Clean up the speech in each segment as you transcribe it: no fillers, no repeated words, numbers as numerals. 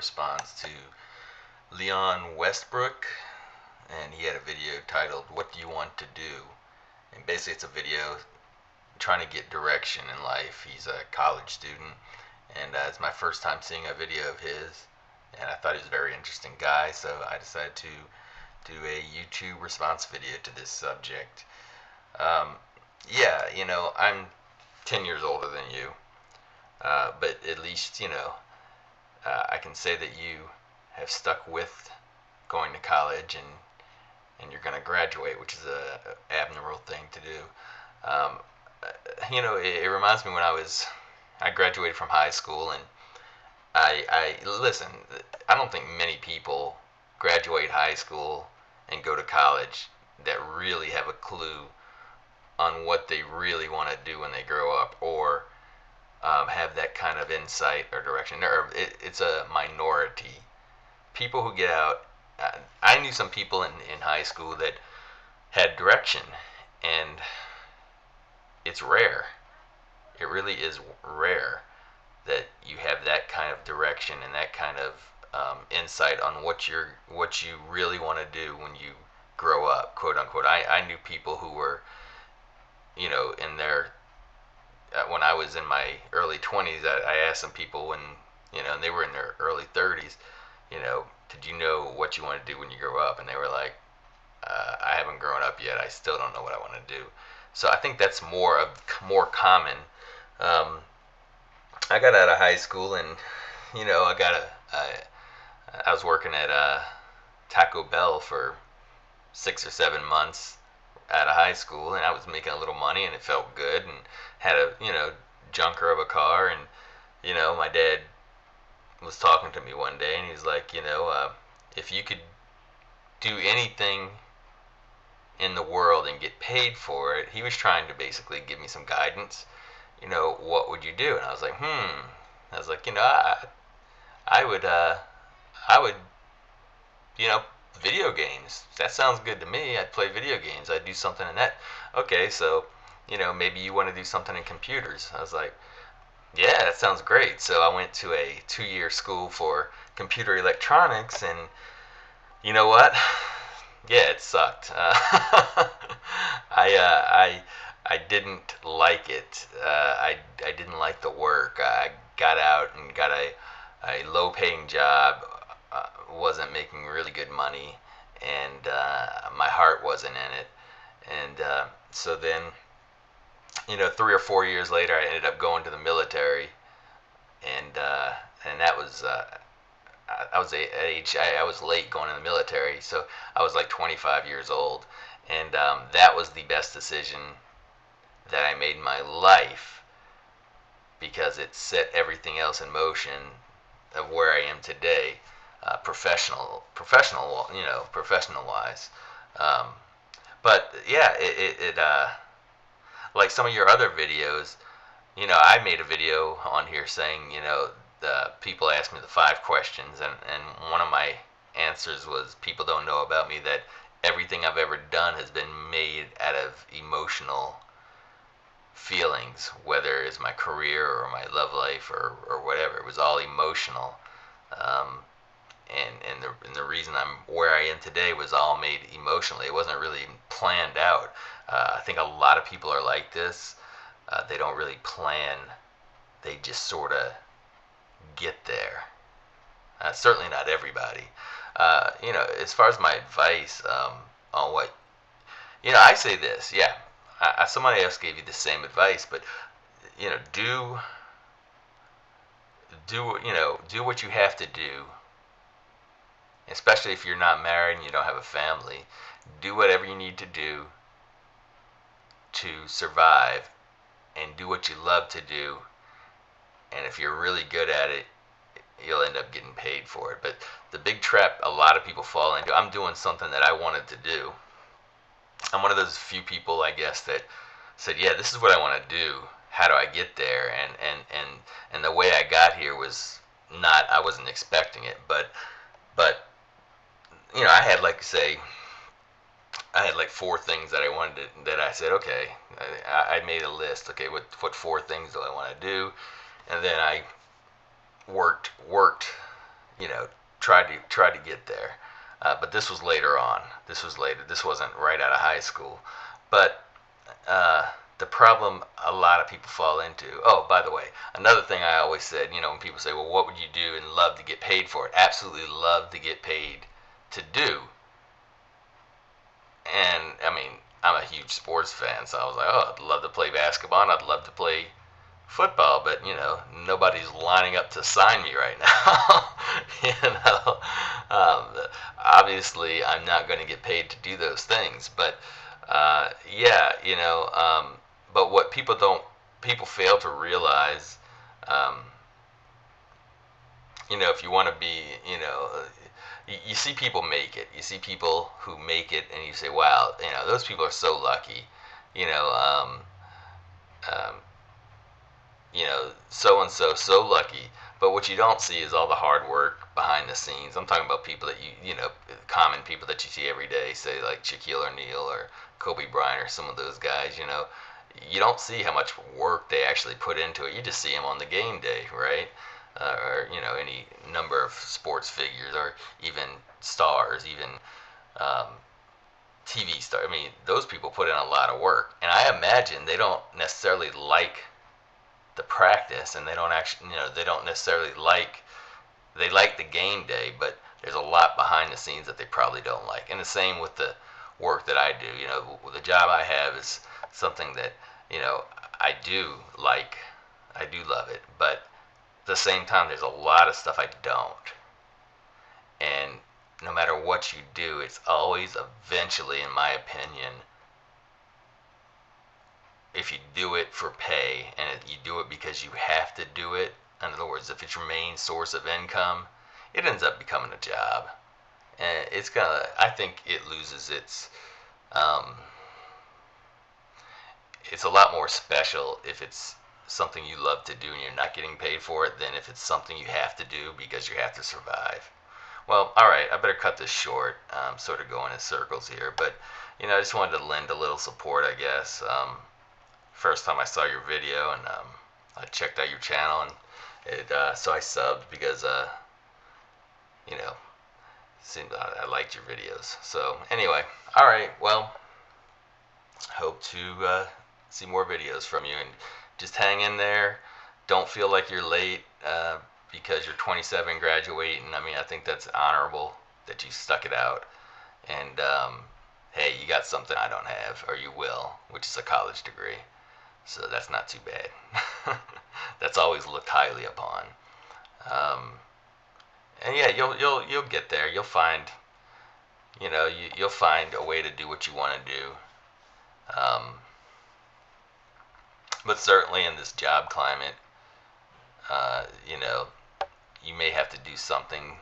response to Leon Westbrook, and he had a video titled "What Do You Want to Do?" And basically, it's a video trying to get direction in life. He's a college student, and it's my first time seeing a video of his, and I thought he was a very interesting guy, so I decided to do a YouTube response video to this subject. Um, yeah, I'm 10 years older than you, but at least, I can say that you have stuck with going to college and you're going to graduate, which is a admirable thing to do. Um, it reminds me when I graduated from high school, and listen, I don't think many people graduate high school and go to college that really have a clue on what they really want to do when they grow up, or have that kind of insight or direction. It's a minority. People who get out, I knew some people in high school that had direction, and it's rare. It really is rare that you have that kind of direction and that kind of insight on what you really want to do when you grow up, quote unquote. I knew people who were, in their when I was in my early 20s. I asked some people when, and they were in their early 30s, did you know what you want to do when you grow up? And they were like, I haven't grown up yet. I still don't know what I want to do. So I think that's more common. Um, I got out of high school, and I was working at Taco Bell for 6 or 7 months out of high school, and I was making a little money, and it felt good, and had a junker of a car, and my dad was talking to me one day, and he was like, if you could do anything in the world and get paid for it, he was trying to basically give me some guidance. What would you do? And I was like, I was like, I would, I would, you know, video games. That sounds good to me. I'd play video games. I'd do something in that. Okay, so, maybe you want to do something in computers. I was like, yeah, that sounds great. So I went to a 2-year school for computer electronics, and you know what? Yeah, it sucked. I didn't like it. I didn't like the work. I got out and got a low-paying job. Wasn't making really good money, and my heart wasn't in it. And so then, 3 or 4 years later, I ended up going to the military, and that was I was at age I was late going in the military, so I was like 25 years old, and that was the best decision that I made in my life, because it set everything else in motion of where I am today, professional wise. Um, but yeah, like some of your other videos, I made a video on here saying, the people asked me the 5 questions, and one of my answers was, people don't know about me that everything I've ever done has been made out of emotional feelings, whether it's my career or my love life or whatever. It was all emotional. Um, and the reason I'm where I am today was all made emotionally. It wasn't really planned out. I think a lot of people are like this. They don't really plan. They just sort of get there. Certainly not everybody. As far as my advice on what, I say this. Yeah, somebody else gave you the same advice, but do do what you have to do, especially if you're not married and you don't have a family. Do whatever you need to do to survive, and do what you love to do. And if you're really good at it, you'll end up getting paid for it. But the big trap a lot of people fall into, I'm doing something that I wanted to do. I'm one of those few people, I guess, that said, yeah, this is what I want to do. How do I get there? And the way I got here was not, I wasn't expecting it, but I had, like, say, I had like 4 things that I wanted to, that I said, okay, I made a list. Okay, what 4 things do I want to do? And then I worked you know, tried to get there. But this was later on. This was later. This wasn't right out of high school. But the problem a lot of people fall into. Oh, by the way, another thing I always said, when people say, well, what would you do and love to get paid for it? Absolutely love to get paid to do. And I mean, I'm a huge sports fan, so I was like, oh, I'd love to play basketball and I'd love to play football, but nobody's lining up to sign me right now. you know, um, Obviously, I'm not going to get paid to do those things, but yeah, but what people fail to realize, um, if you want to be, you see people make it. You see people who make it, and you say, wow, those people are so lucky. You know, um, um, so and so lucky. But what you don't see is all the hard work behind the scenes. I'm talking about people that common people that you see every day, say like Shaquille O'Neal or Kobe Bryant or some of those guys. You don't see how much work they actually put into it. You just see them on the game day, right? Or any number of sports figures, or even stars, even um, TV stars. I mean, those people put in a lot of work, and I imagine they don't necessarily like the practice, and they don't actually, they don't necessarily they like the game day, but there's a lot behind the scenes that they probably don't like. And the same with the work that I do. The job I have is something that I do like. I do love it, but at the same time, there's a lot of stuff I don't. And no matter what you do, it's always eventually, in my opinion, if you do it for pay and you do it because you have to do it, in other words, if it's your main source of income, it ends up becoming a job. And I think it loses um, it's a lot more special if it's something you love to do and you're not getting paid for it than if it's something you have to do because you have to survive. Well, all right, I better cut this short. I'm sort of going in circles here, but I just wanted to lend a little support, I guess. First time I saw your video, and I checked out your channel, and so I subbed because you know seemed I liked your videos. So anyway, all right, well, hope to see more videos from you, and just hang in there. Don't feel like you're late because you're 27 graduating. I mean, I think that's honorable that you stuck it out, and hey, you got something I don't have, or you will, which is a college degree. So that's not too bad. That's always looked highly upon. Um, and yeah, you'll get there. You'll find you'll find a way to do what you want to do. Um, but certainly in this job climate, uh, you know, you may have to do something.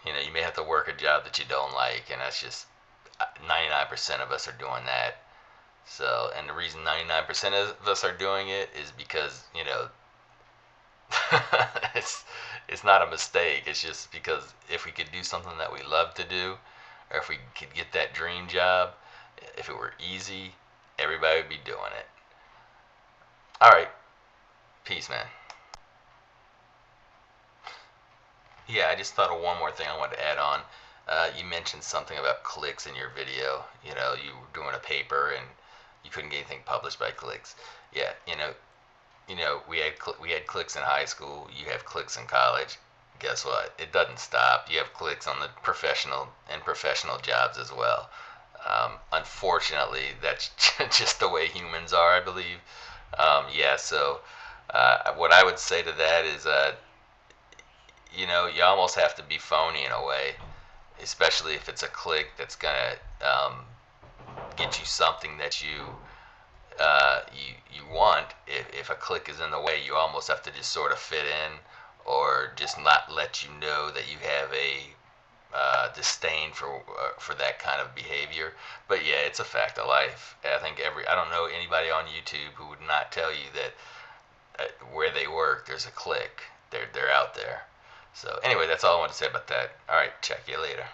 You may have to work a job that you don't like, and that's just 99% of us are doing that. So, and the reason 99% of us are doing it is because, it's it's not a mistake. It's just because if we could do something that we love to do, or if we could get that dream job, if it were easy, everybody would be doing it. All right, peace, man. Yeah, I just thought of one more thing I wanted to add on. You mentioned something about clicks in your video. You were doing a paper and you couldn't get anything published by clicks. Yeah, we had clicks in high school. You have clicks in college. Guess what? It doesn't stop. You have clicks on the professional jobs as well. Unfortunately, that's just the way humans are, I believe. Yeah. So, what I would say to that is, you almost have to be phony in a way, especially if it's a click that's gonna get you something that you want. If a click is in the way, you almost have to just sort of fit in, or just not let you know that you have a disdain for that kind of behavior. But yeah, it's a fact of life. I don't know anybody on YouTube who would not tell you that where they work, there's a click. They're out there. So anyway, that's all I want to say about that. All right, check you later.